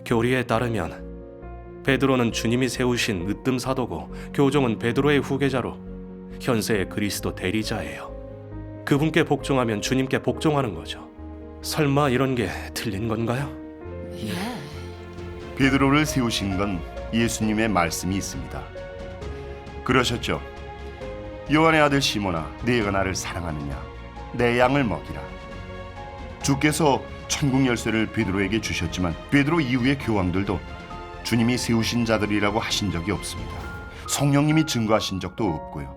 교리에 따르면 베드로는 주님이 세우신 으뜸 사도고 교종은 베드로의 후계자로 현세의 그리스도 대리자예요. 그분께 복종하면 주님께 복종하는 거죠. 설마 이런 게 틀린 건가요? 예. 베드로를 세우신 건 예수님의 말씀이 있습니다. 그러셨죠. 요한의 아들 시몬아, 네가 나를 사랑하느냐? 내 양을 먹이라. 주께서 천국 열쇠를 베드로에게 주셨지만 베드로 이후의 교황들도 주님이 세우신 자들이라고 하신 적이 없습니다. 성령님이 증거하신 적도 없고요.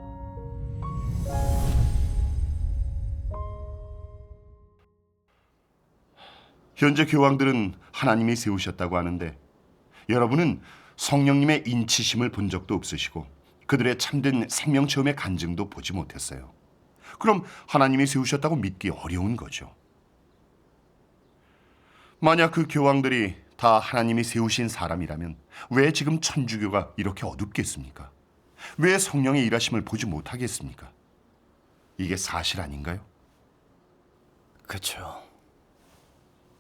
현재 교황들은 하나님이 세우셨다고 하는데 여러분은 성령님의 인치심을 본 적도 없으시고 그들의 참된 생명 체험의 간증도 보지 못했어요. 그럼 하나님이 세우셨다고 믿기 어려운 거죠. 만약 그 교황들이 다 하나님이 세우신 사람이라면 왜 지금 천주교가 이렇게 어둡겠습니까? 왜 성령의 일하심을 보지 못하겠습니까? 이게 사실 아닌가요? 그렇죠.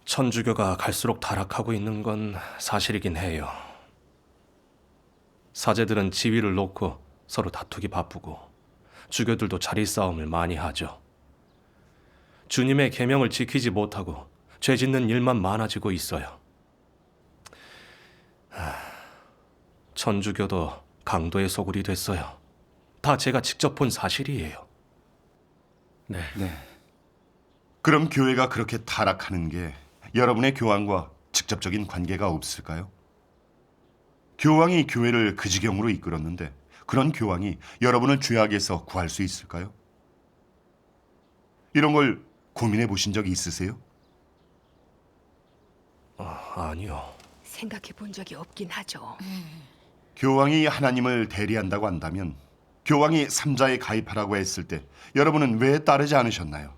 천주교가 갈수록 타락하고 있는 건 사실이긴 해요. 사제들은 지위를 놓고 서로 다투기 바쁘고 주교들도 자리 싸움을 많이 하죠. 주님의 계명을 지키지 못하고 죄 짓는 일만 많아지고 있어요. 천주교도 강도의 소굴이 됐어요. 다 제가 직접 본 사실이에요. 네. 그럼 교회가 그렇게 타락하는 게 여러분의 교황과 직접적인 관계가 없을까요? 교황이 교회를 그 지경으로 이끌었는데 그런 교황이 여러분을 죄악에서 구할 수 있을까요? 이런 걸 고민해 보신 적이 있으세요? 아니요. 생각해 본 적이 없긴 하죠. 교황이 하나님을 대리한다고 한다면 교황이 삼자에 가입하라고 했을 때 여러분은 왜 따르지 않으셨나요?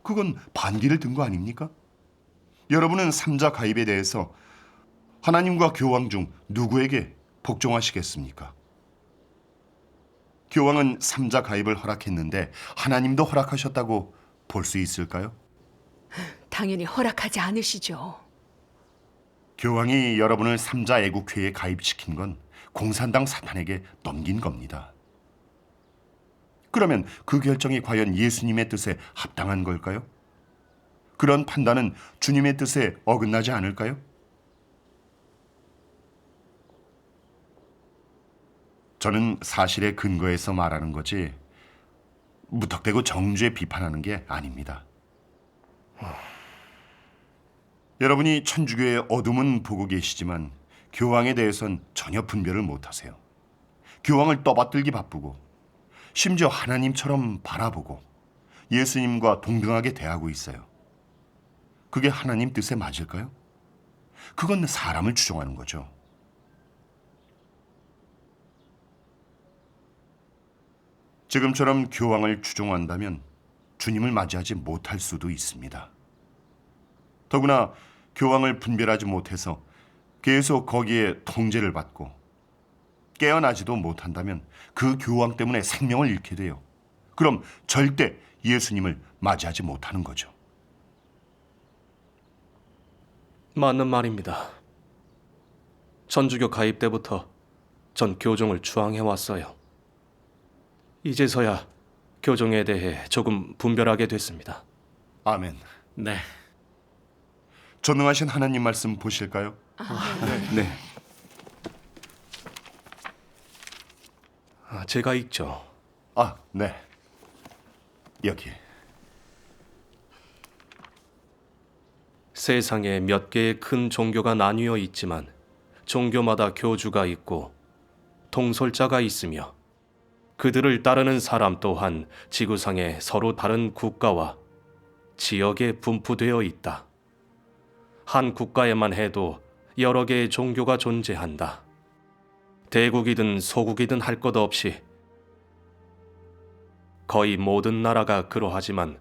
그건 반기를 든 거 아닙니까? 여러분은 삼자 가입에 대해서 하나님과 교황 중 누구에게 복종하시겠습니까? 교황은 삼자 가입을 허락했는데 하나님도 허락하셨다고 볼 수 있을까요? 당연히 허락하지 않으시죠. 교황이 여러분을 삼자 애국회에 가입시킨 건 공산당 사탄에게 넘긴 겁니다. 그러면 그 결정이 과연 예수님의 뜻에 합당한 걸까요? 그런 판단은 주님의 뜻에 어긋나지 않을까요? 저는 사실에 근거해서 말하는 거지 무턱대고 정죄 비판하는 게 아닙니다. 여러분이 천주교의 어둠은 보고 계시지만 교황에 대해선 전혀 분별을 못하세요. 교황을 떠받들기 바쁘고 심지어 하나님처럼 바라보고 예수님과 동등하게 대하고 있어요. 그게 하나님 뜻에 맞을까요? 그건 사람을 추종하는 거죠. 지금처럼 교황을 추종한다면 주님을 맞이하지 못할 수도 있습니다. 더구나 교황을 분별하지 못해서 계속 거기에 통제를 받고 깨어나지도 못한다면 그 교황 때문에 생명을 잃게 돼요. 그럼 절대 예수님을 맞이하지 못하는 거죠. 맞는 말입니다. 천주교 가입 때부터 전 교종을 추앙해왔어요. 이제서야 교종에 대해 조금 분별하게 됐습니다. 아멘. 네. 전능하신 하나님 말씀 보실까요? 네. 제가 읽죠. 네. 여기. 세상에 몇 개의 큰 종교가 나뉘어 있지만 종교마다 교주가 있고 통솔자가 있으며 그들을 따르는 사람 또한 지구상에 서로 다른 국가와 지역에 분포되어 있다. 한 국가에만 해도 여러 개의 종교가 존재한다. 대국이든 소국이든 할 것 없이 거의 모든 나라가 그러하지만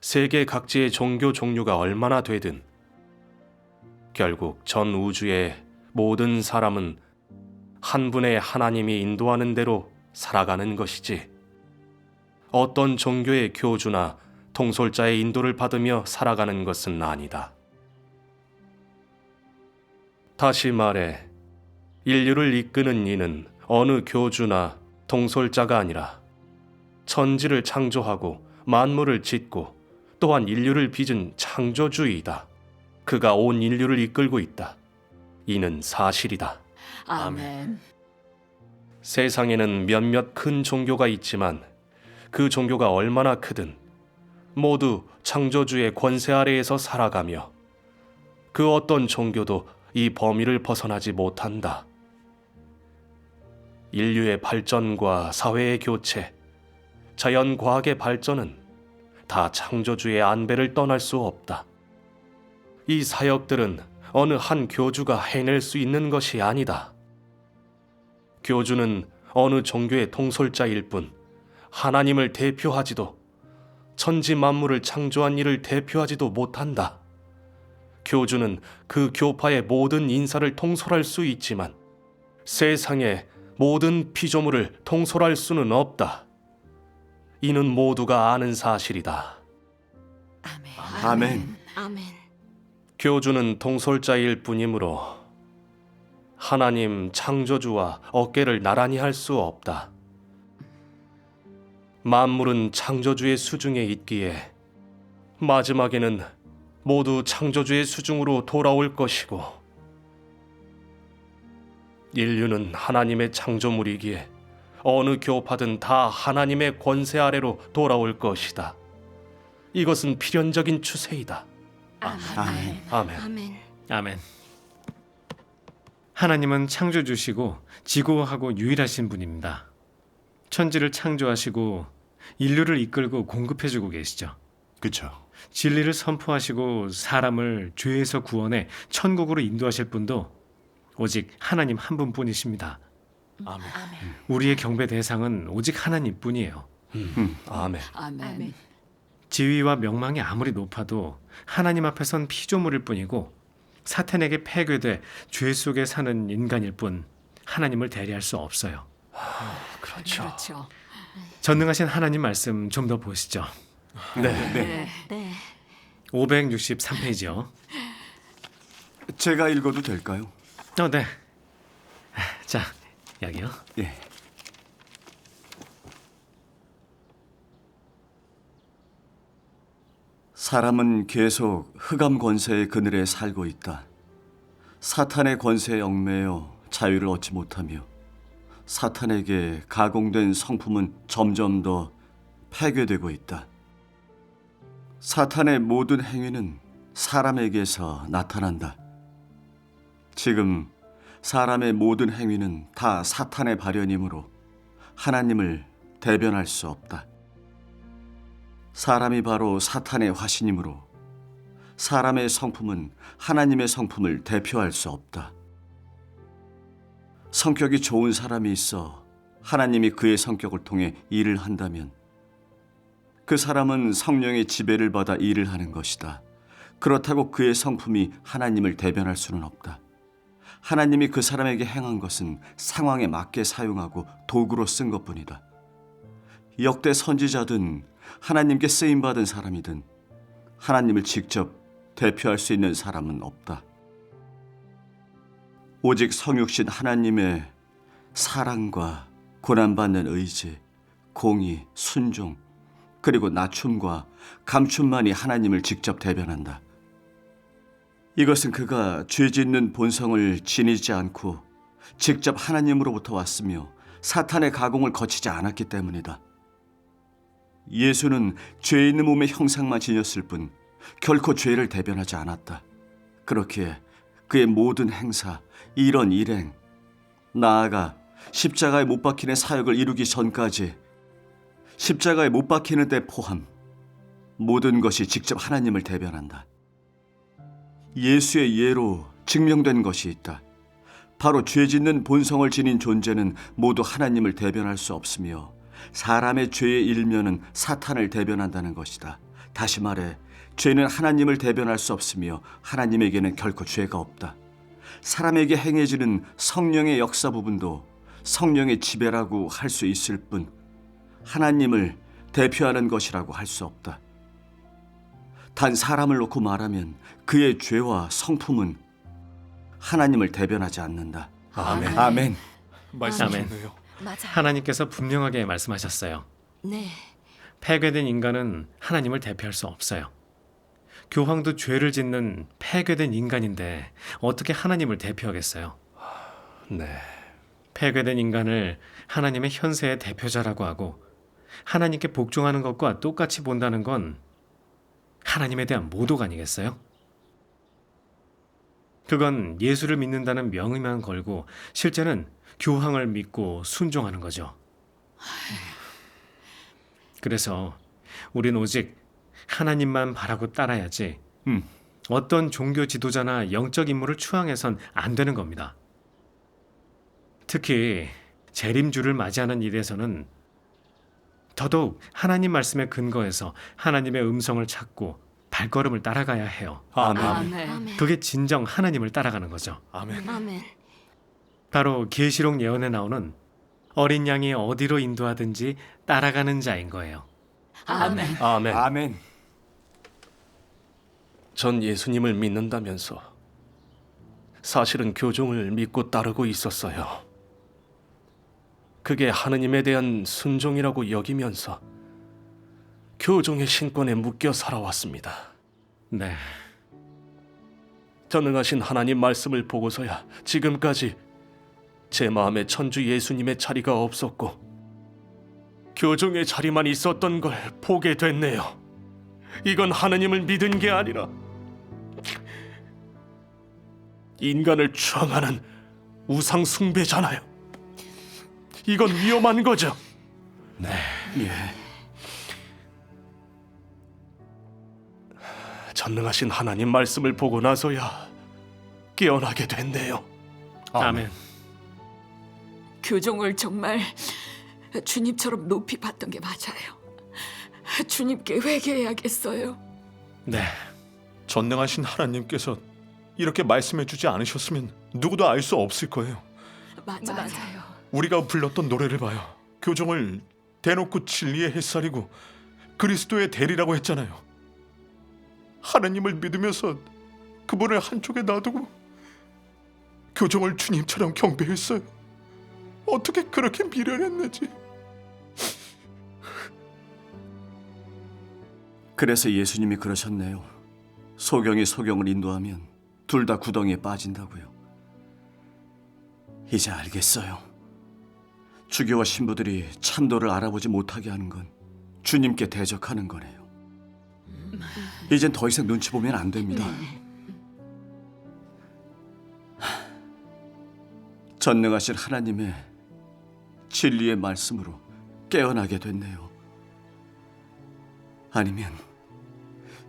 세계 각지의 종교 종류가 얼마나 되든 결국 전 우주의 모든 사람은 한 분의 하나님이 인도하는 대로 살아가는 것이지 어떤 종교의 교주나 통솔자의 인도를 받으며 살아가는 것은 아니다. 다시 말해 인류를 이끄는 이는 어느 교주나 통솔자가 아니라 천지를 창조하고 만물을 짓고 또한 인류를 빚은 창조주이다. 그가 온 인류를 이끌고 있다. 이는 사실이다. 아멘. 세상에는 몇몇 큰 종교가 있지만 그 종교가 얼마나 크든 모두 창조주의 권세 아래에서 살아가며 그 어떤 종교도 이 범위를 벗어나지 못한다. 인류의 발전과 사회의 교체, 자연과학의 발전은 다 창조주의 안배를 떠날 수 없다. 이 사역들은 어느 한 교주가 해낼 수 있는 것이 아니다. 교주는 어느 종교의 통솔자일 뿐 하나님을 대표하지도 천지 만물을 창조한 이를 대표하지도 못한다. 교주는 그 교파의 모든 인사를 통솔할 수 있지만 세상의 모든 피조물을 통솔할 수는 없다. 이는 모두가 아는 사실이다. 아멘. 아멘. 아멘. 교주는 통솔자일 뿐이므로 하나님 창조주와 어깨를 나란히 할 수 없다. 만물은 창조주의 수중에 있기에 마지막에는 모두 창조주의 수중으로 돌아올 것이고 인류는 하나님의 창조물이기에 어느 교파든 다 하나님의 권세 아래로 돌아올 것이다. 이것은 필연적인 추세이다. 아멘. 아멘. 아멘. 아멘. 하나님은 창조주시고 지고하고 유일하신 분입니다. 천지를 창조하시고 인류를 이끌고 공급해주고 계시죠. 그쵸. 진리를 선포하시고 사람을 죄에서 구원해 천국으로 인도하실 분도 오직 하나님 한 분뿐이십니다. 아멘. 우리의 경배 대상은 오직 하나님뿐이에요. 아멘. 아멘. 지위와 명망이 아무리 높아도 하나님 앞에선 피조물일 뿐이고 사탄에게 폐괴돼 죄 속에 사는 인간일 뿐 하나님을 대리할 수 없어요. 그렇죠. 전능하신 하나님 말씀 좀 더 보시죠. 네. 네. 563페이지요. 제가 읽어도 될까요? 네. 자, 여기요. 예. 사람은 계속 흑암 권세의 그늘에 살고 있다. 사탄의 권세에 얽매여 자유를 얻지 못하며 사탄에게 가공된 성품은 점점 더 폐괴되고 있다. 사탄의 모든 행위는 사람에게서 나타난다. 지금 사람의 모든 행위는 다 사탄의 발현이므로 하나님을 대변할 수 없다. 사람이 바로 사탄의 화신이므로 사람의 성품은 하나님의 성품을 대표할 수 없다. 성격이 좋은 사람이 있어 하나님이 그의 성격을 통해 일을 한다면 그 사람은 성령의 지배를 받아 일을 하는 것이다. 그렇다고 그의 성품이 하나님을 대변할 수는 없다. 하나님이 그 사람에게 행한 것은 상황에 맞게 사용하고 도구로 쓴 것뿐이다. 역대 선지자든 하나님께 쓰임받은 사람이든 하나님을 직접 대표할 수 있는 사람은 없다. 오직 성육신 하나님의 사랑과 고난받는 의지, 공의, 순종, 그리고 낮춤과 감춤만이 하나님을 직접 대변한다. 이것은 그가 죄 짓는 본성을 지니지 않고 직접 하나님으로부터 왔으며 사탄의 가공을 거치지 않았기 때문이다. 예수는 죄 있는 몸의 형상만 지녔을 뿐 결코 죄를 대변하지 않았다. 그렇기에 그의 모든 행사, 이런 일행, 나아가 십자가에 못 박히는 사역을 이루기 전까지 십자가에 못 박히는 때 포함 모든 것이 직접 하나님을 대변한다. 예수의 예로 증명된 것이 있다. 바로 죄 짓는 본성을 지닌 존재는 모두 하나님을 대변할 수 없으며 사람의 죄의 일면은 사탄을 대변한다는 것이다. 다시 말해 죄는 하나님을 대변할 수 없으며 하나님에게는 결코 죄가 없다. 사람에게 행해지는 성령의 역사 부분도 성령의 지배라고 할 수 있을 뿐 하나님을 대표하는 것이라고 할 수 없다. 단 사람을 놓고 말하면 그의 죄와 성품은 하나님을 대변하지 않는다. 아멘. 아멘. 말씀 아멘. 좋네요. 맞아요. 하나님께서 분명하게 말씀하셨어요. 네. 폐괴된 인간은 하나님을 대표할 수 없어요. 교황도 죄를 짓는 폐괴된 인간인데 어떻게 하나님을 대표하겠어요? 네. 폐괴된 인간을 하나님의 현세의 대표자라고 하고 하나님께 복종하는 것과 똑같이 본다는 건 하나님에 대한 모독 아니겠어요? 그건 예수를 믿는다는 명의만 걸고 실제는 교황을 믿고 순종하는 거죠. 그래서 우린 오직 하나님만 바라고 따라야지 어떤 종교 지도자나 영적 인물을 추앙해선 안 되는 겁니다. 특히 재림주를 맞이하는 일에서는 더더욱 하나님 말씀에 근거해서 하나님의 음성을 찾고 발걸음을 따라가야 해요. 아멘. 아멘. 그게 진정 하나님을 따라가는 거죠. 아멘. 아멘. 바로 계시록 예언에 나오는 어린 양이 어디로 인도하든지 따라가는 자인 거예요. 아멘. 아멘. 아멘. 전 예수님을 믿는다면서 사실은 교종을 믿고 따르고 있었어요. 그게 하느님에 대한 순종이라고 여기면서 교종의 신권에 묶여 살아왔습니다. 네, 전능하신 하나님 말씀을 보고서야 지금까지 제 마음에 천주 예수님의 자리가 없었고 교종의 자리만 있었던 걸 보게 됐네요. 이건 하느님을 믿은 게 아니라 인간을 추앙하는 우상 숭배잖아요. 이건 위험한 거죠. 예. 전능하신 하나님 말씀을 보고 나서야 깨어나게 됐네요. 아멘. 교종을 정말 주님처럼 높이 봤던 게 맞아요. 주님께 회개해야겠어요. 네, 전능하신 하나님께서 이렇게 말씀해 주지 않으셨으면 누구도 알 수 없을 거예요. 맞아요. 우리가 불렀던 노래를 봐요. 교종을 대놓고 진리의 햇살이고 그리스도의 대리라고 했잖아요. 하나님을 믿으면서 그분을 한쪽에 놔두고 교종을 주님처럼 경배했어요. 어떻게 그렇게 미련했는지. 그래서 예수님이 그러셨네요. 소경이 소경을 인도하면 둘 다 구덩이에 빠진다고요. 이제 알겠어요. 주교와 신부들이 참도를 알아보지 못하게 하는 건 주님께 대적하는 거네요. 이젠 더 이상 눈치 보면 안 됩니다. 전능하신 하나님의 진리의 말씀으로 깨어나게 됐네요. 아니면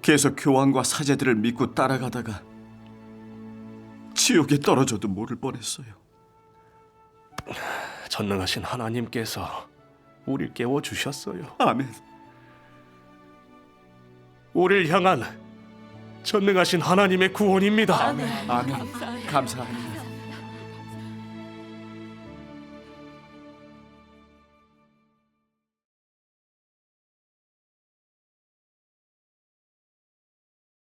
계속 교황과 사제들을 믿고 따라가다가 지옥에 떨어져도 모를 뻔했어요. 전능하신 하나님께서 우리를 깨워주셨어요. 아멘. 우리를 향한 전능하신 하나님의 구원입니다. 아멘. 감사합니다.